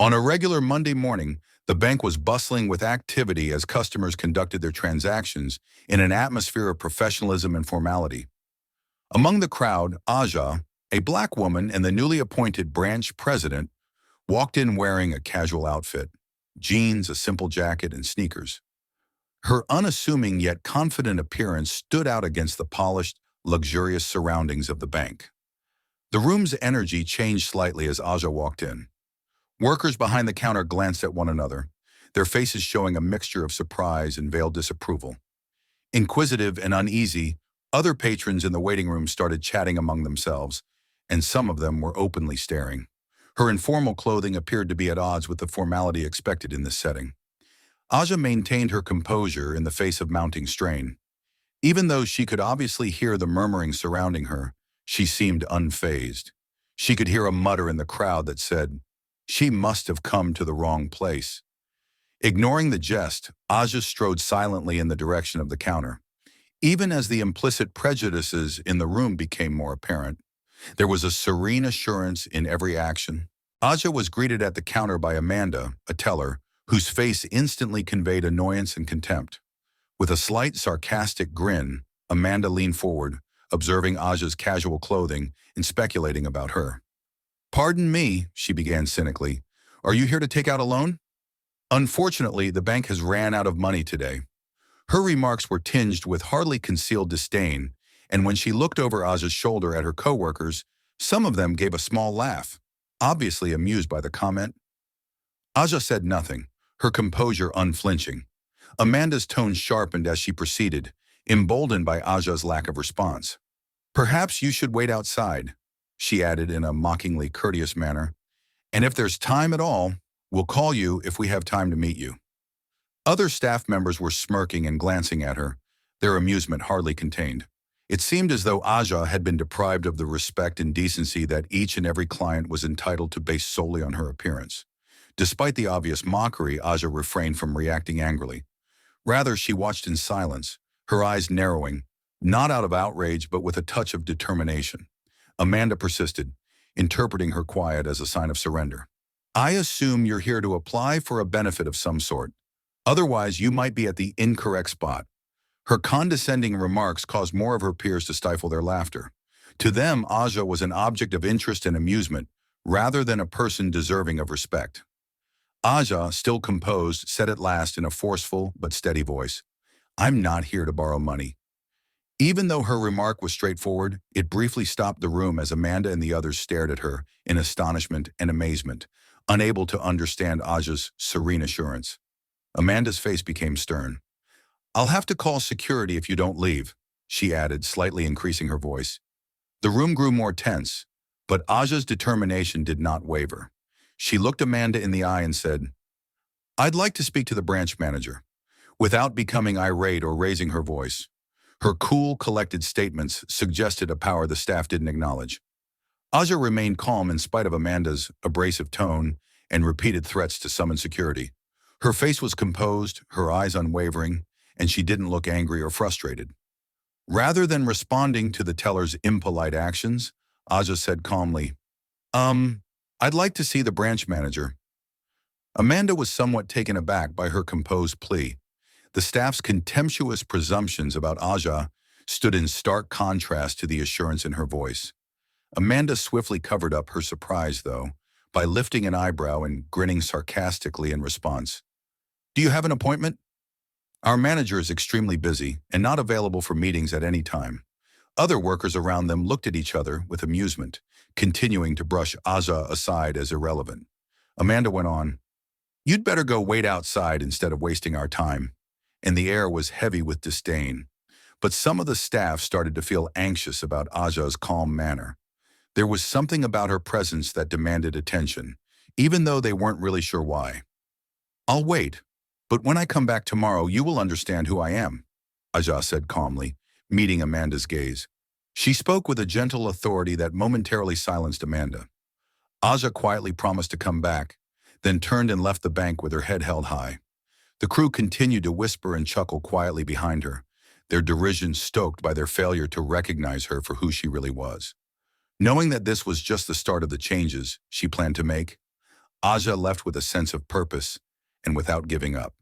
On a regular Monday morning, the bank was bustling with activity as customers conducted their transactions in an atmosphere of professionalism and formality. Among the crowd, Aja, a black woman and the newly appointed branch president, walked in wearing a casual outfit, jeans, a simple jacket, and sneakers. Her unassuming yet confident appearance stood out against the polished, luxurious surroundings of the bank. The room's energy changed slightly as Aja walked in. Workers behind the counter glanced at one another, their faces showing a mixture of surprise and veiled disapproval. Inquisitive and uneasy, other patrons in the waiting room started chatting among themselves, and some of them were openly staring. Her informal clothing appeared to be at odds with the formality expected in this setting. Aja maintained her composure in the face of mounting strain. Even though she could obviously hear the murmuring surrounding her, she seemed unfazed. She could hear a mutter in the crowd that said, "She must have come to the wrong place." Ignoring the jest, Aja strode silently in the direction of the counter. Even as the implicit prejudices in the room became more apparent, there was a serene assurance in every action. Aja was greeted at the counter by Amanda, a teller, whose face instantly conveyed annoyance and contempt. With a slight sarcastic grin, Amanda leaned forward, observing Aja's casual clothing and speculating about her. "Pardon me," she began cynically. "Are you here to take out a loan?" "Unfortunately, the bank has ran out of money today." Her remarks were tinged with hardly concealed disdain, and when she looked over Aja's shoulder at her coworkers, some of them gave a small laugh, obviously amused by the comment. Aja said nothing, her composure unflinching. Amanda's tone sharpened as she proceeded, emboldened by Aja's lack of response. "Perhaps you should wait outside," she added in a mockingly courteous manner. "And if there's time at all, we'll call you if we have time to meet you." Other staff members were smirking and glancing at her, their amusement hardly contained. It seemed as though Aja had been deprived of the respect and decency that each and every client was entitled to based solely on her appearance. Despite the obvious mockery, Aja refrained from reacting angrily. Rather, she watched in silence, her eyes narrowing, not out of outrage but with a touch of determination. Amanda persisted, interpreting her quiet as a sign of surrender. "I assume you're here to apply for a benefit of some sort. Otherwise, you might be at the incorrect spot." Her condescending remarks caused more of her peers to stifle their laughter. To them, Aja was an object of interest and amusement, rather than a person deserving of respect. Aja, still composed, said at last in a forceful but steady voice, "I'm not here to borrow money." Even though her remark was straightforward, it briefly stopped the room as Amanda and the others stared at her in astonishment and amazement, unable to understand Aja's serene assurance. Amanda's face became stern. "I'll have to call security if you don't leave," she added, slightly increasing her voice. The room grew more tense, but Aja's determination did not waver. She looked Amanda in the eye and said, "I'd like to speak to the branch manager," without becoming irate or raising her voice. Her cool, collected statements suggested a power the staff didn't acknowledge. Aja remained calm in spite of Amanda's abrasive tone and repeated threats to summon security. Her face was composed, her eyes unwavering, and she didn't look angry or frustrated. Rather than responding to the teller's impolite actions, Aja said calmly, I'd like to see the branch manager." Amanda was somewhat taken aback by her composed plea. The staff's contemptuous presumptions about Aja stood in stark contrast to the assurance in her voice. Amanda swiftly covered up her surprise, though, by lifting an eyebrow and grinning sarcastically in response. "Do you have an appointment?" "Our manager is extremely busy and not available for meetings at any time." Other workers around them looked at each other with amusement, continuing to brush Aja aside as irrelevant. Amanda went on, "You'd better go wait outside instead of wasting our time." And the air was heavy with disdain. But some of the staff started to feel anxious about Aja's calm manner. There was something about her presence that demanded attention, even though they weren't really sure why. "I'll wait, but when I come back tomorrow, you will understand who I am," Aja said calmly, meeting Amanda's gaze. She spoke with a gentle authority that momentarily silenced Amanda. Aja quietly promised to come back, then turned and left the bank with her head held high. The crew continued to whisper and chuckle quietly behind her, their derision stoked by their failure to recognize her for who she really was. Knowing that this was just the start of the changes she planned to make, Aja left with a sense of purpose and without giving up.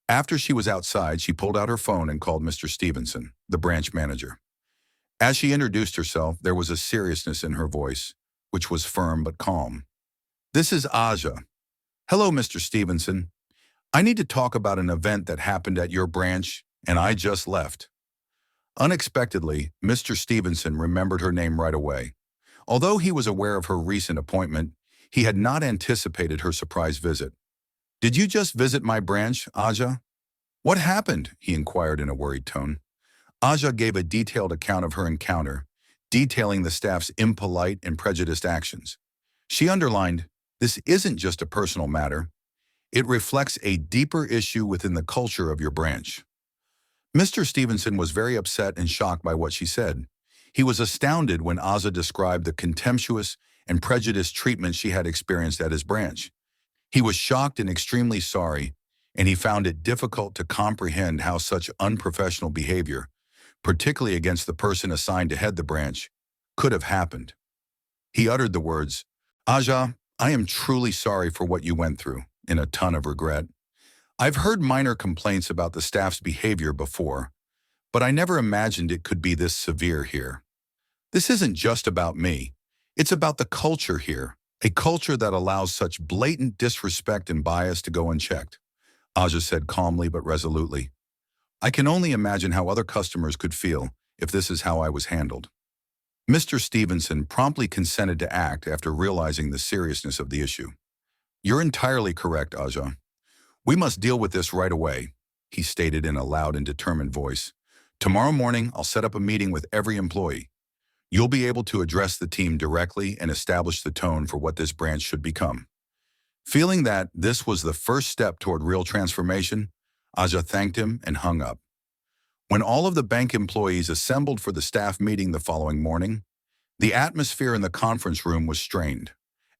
After she was outside, she pulled out her phone and called Mr. Stevenson, the branch manager. As she introduced herself, there was a seriousness in her voice, which was firm but calm. "This is Aja. Hello, Mr. Stevenson. I need to talk about an event that happened at your branch, and I just left." Unexpectedly, Mr. Stevenson remembered her name right away. Although he was aware of her recent appointment, he had not anticipated her surprise visit. "Did you just visit my branch, Aja?" "What happened?" he inquired in a worried tone. Aja gave a detailed account of her encounter, detailing the staff's impolite and prejudiced actions. She underlined, "This isn't just a personal matter. It reflects a deeper issue within the culture of your branch." Mr. Stevenson was very upset and shocked by what she said. He was astounded when Aja described the contemptuous and prejudiced treatment she had experienced at his branch. He was shocked and extremely sorry, and he found it difficult to comprehend how such unprofessional behavior, particularly against the person assigned to head the branch, could have happened. He uttered the words, "Aja, I am truly sorry for what you went through," in a ton of regret. "I've heard minor complaints about the staff's behavior before, but I never imagined it could be this severe here. This isn't just about me. It's about the culture here, a culture that allows such blatant disrespect and bias to go unchecked," Aja said calmly but resolutely. "I can only imagine how other customers could feel if this is how I was handled." Mr. Stevenson promptly consented to act after realizing the seriousness of the issue. "You're entirely correct, Aja. We must deal with this right away," he stated in a loud and determined voice. "Tomorrow morning, I'll set up a meeting with every employee. You'll be able to address the team directly and establish the tone for what this branch should become." Feeling that this was the first step toward real transformation, Aja thanked him and hung up. When all of the bank employees assembled for the staff meeting the following morning, the atmosphere in the conference room was strained.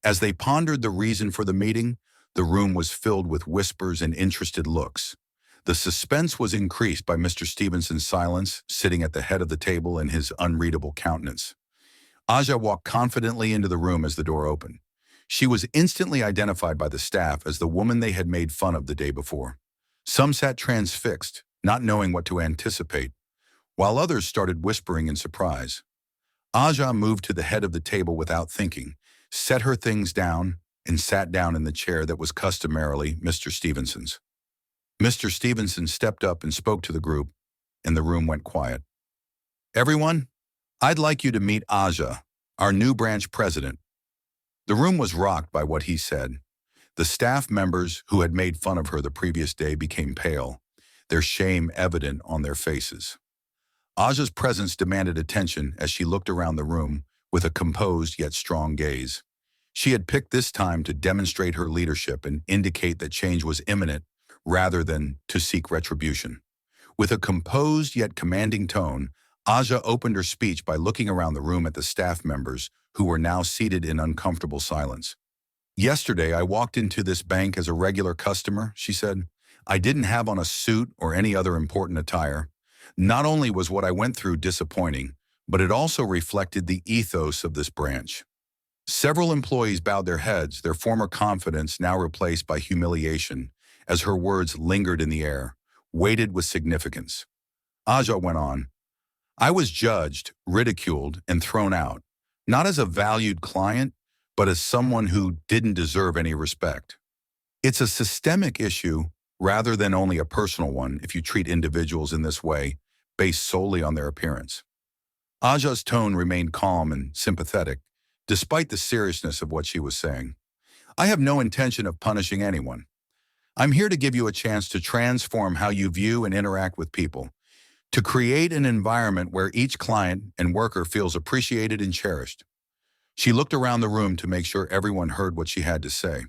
As they pondered the reason for the meeting, the room was filled with whispers and interested looks. The suspense was increased by Mr. Stevenson's silence, sitting at the head of the table in his unreadable countenance. Aja walked confidently into the room as the door opened. She was instantly identified by the staff as the woman they had made fun of the day before. Some sat transfixed, not knowing what to anticipate, while others started whispering in surprise. Aja moved to the head of the table without thinking, set her things down, and sat down in the chair that was customarily Mr. Stevenson's. Mr. Stevenson stepped up and spoke to the group, and the room went quiet. "Everyone, I'd like you to meet Aja, our new branch president." The room was rocked by what he said. The staff members who had made fun of her the previous day became pale, their shame evident on their faces. Aja's presence demanded attention as she looked around the room with a composed yet strong gaze. She had picked this time to demonstrate her leadership and indicate that change was imminent rather than to seek retribution. With a composed yet commanding tone, Aja opened her speech by looking around the room at the staff members who were now seated in uncomfortable silence. "Yesterday, I walked into this bank as a regular customer," she said. "I didn't have on a suit or any other important attire. Not only was what I went through disappointing, but it also reflected the ethos of this branch." Several employees bowed their heads, their former confidence now replaced by humiliation, as her words lingered in the air, weighted with significance. Aja went on, "I was judged, ridiculed, and thrown out, not as a valued client, but as someone who didn't deserve any respect. It's a systemic issue rather than only a personal one if you treat individuals in this way, based solely on their appearance." Aja's tone remained calm and sympathetic, despite the seriousness of what she was saying. "I have no intention of punishing anyone. I'm here to give you a chance to transform how you view and interact with people, to create an environment where each client and worker feels appreciated and cherished." She looked around the room to make sure everyone heard what she had to say.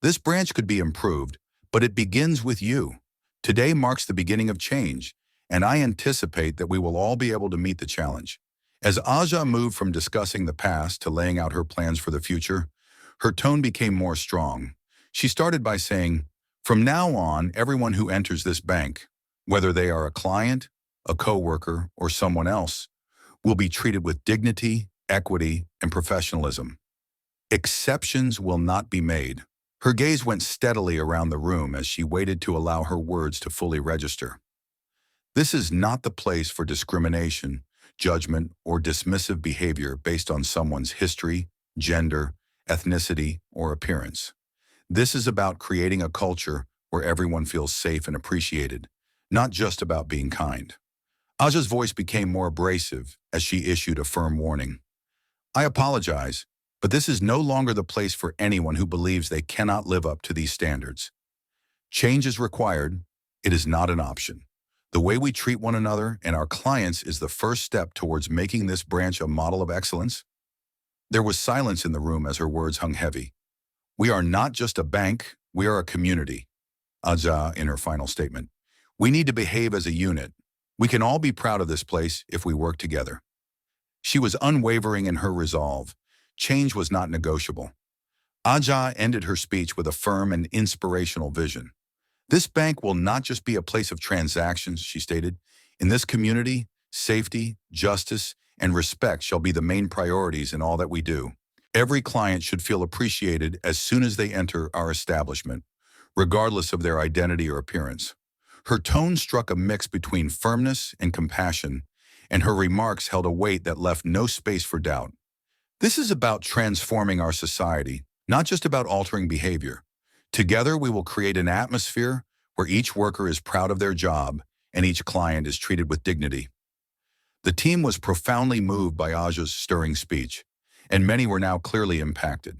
"This branch could be improved, but it begins with you. Today marks the beginning of change, and I anticipate that we will all be able to meet the challenge." As Aja moved from discussing the past to laying out her plans for the future, her tone became more strong. She started by saying, "From now on, everyone who enters this bank, whether they are a client, a coworker, or someone else, will be treated with dignity, equity, and professionalism. Exceptions will not be made. Her gaze went steadily around the room as she waited to allow her words to fully register. This is not the place for discrimination, judgment, or dismissive behavior based on someone's history, gender, ethnicity, or appearance. This is about creating a culture where everyone feels safe and appreciated, not just about being kind. Aja's voice became more abrasive as she issued a firm warning. I apologize, but this is no longer the place for anyone who believes they cannot live up to these standards. Change is required. It is not an option. The way we treat one another and our clients is the first step towards making this branch a model of excellence. There was silence in the room as her words hung heavy. We are not just a bank, we are a community, Aja in her final statement. We need to behave as a unit. We can all be proud of this place if we work together. She was unwavering in her resolve. Change was not negotiable. Aja ended her speech with a firm and inspirational vision. This bank will not just be a place of transactions, she stated. In this community, safety, justice, and respect shall be the main priorities in all that we do. Every client should feel appreciated as soon as they enter our establishment, regardless of their identity or appearance. Her tone struck a mix between firmness and compassion, and her remarks held a weight that left no space for doubt. This is about transforming our society, not just about altering behavior. Together, we will create an atmosphere where each worker is proud of their job and each client is treated with dignity. The team was profoundly moved by Aja's stirring speech, and many were now clearly impacted.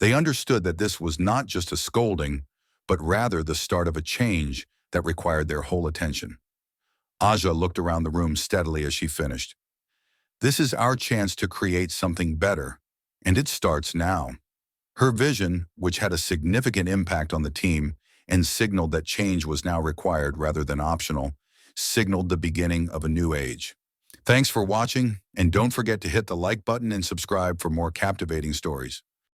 They understood that this was not just a scolding, but rather the start of a change that required their whole attention. Aja looked around the room steadily as she finished. This is our chance to create something better, and it starts now. Her vision, which had a significant impact on the team and signaled that change was now required rather than optional, signaled the beginning of a new age. Thanks for watching, and don't forget to hit the like button and subscribe for more captivating stories.